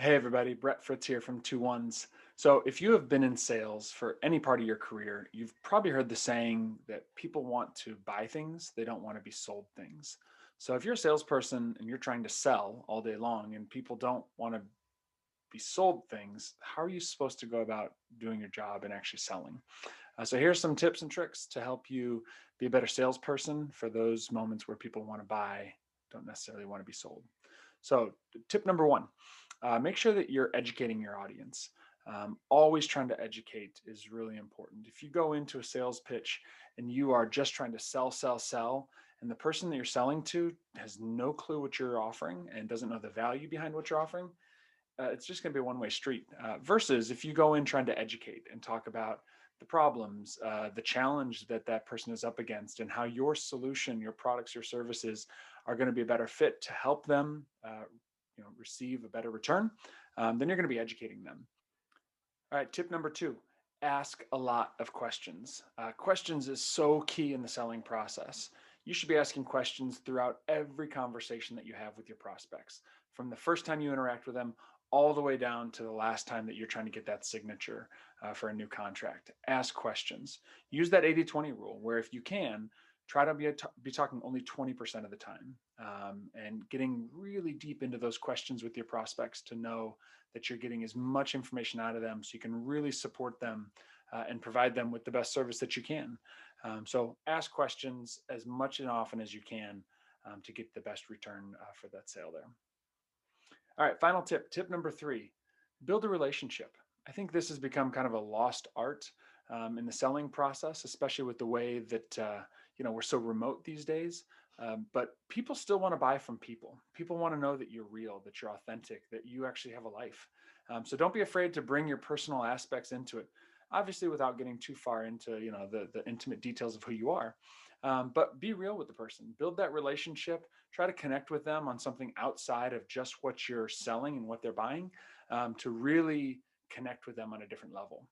Hey everybody, Brett Fritz here from 2one's. So, if you have been in sales for any part of your career, you've probably heard the saying that people want to buy things, they don't want to be sold things. So, if you're a salesperson and you're trying to sell all day long and people don't want to be sold things, how are you supposed to go about doing your job and actually selling? So, here's some tips and tricks to help you be a better salesperson for those moments where people want to buy, don't necessarily want to be sold. So, tip number one, make sure that you're educating your audience. Always trying to educate is really important. If you go into a sales pitch and you are just trying to sell, sell, sell, and the person that you're selling to has no clue what you're offering and doesn't know the value behind what you're offering, it's just going to be a one-way street. Versus if you go in trying to educate and talk about the problems, the challenge that that person is up against, and how your solution, your products, your services are going to be a better fit to help them, receive a better return, then you're going to be educating them. All right, tip number two, ask a lot of questions. Questions is so key in the selling process. You should be asking questions throughout every conversation that you have with your prospects, from the first time you interact with them all the way down to the last time that you're trying to get that signature for a new contract. Ask questions. Use that 80-20 rule, where if you can, try to be talking only 20% of the time, and getting really deep into those questions with your prospects to know that you're getting as much information out of them so you can really support them and provide them with the best service that you can. So ask questions as much and often as you can to get the best return for that sale there. All right, final tip. Tip number three, build a relationship. I think this has become kind of a lost art in the selling process, especially with the way that we're so remote these days. But people still want to buy from people. People want to know that you're real, that you're authentic, that you actually have a life. So don't be afraid to bring your personal aspects into it. Obviously, without getting too far into the intimate details of who you are, but be real with the person. Build that relationship. Try to connect with them on something outside of just what you're selling and what they're buying, to really connect with them on a different level.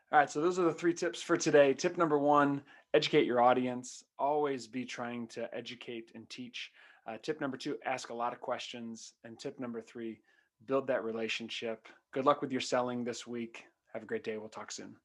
All right, so those are the three tips for today. Tip number one, educate your audience. Always be trying to educate and teach. Tip number two, ask a lot of questions. And tip number three, build that relationship. Good luck with your selling this week. Have a great day. We'll talk soon.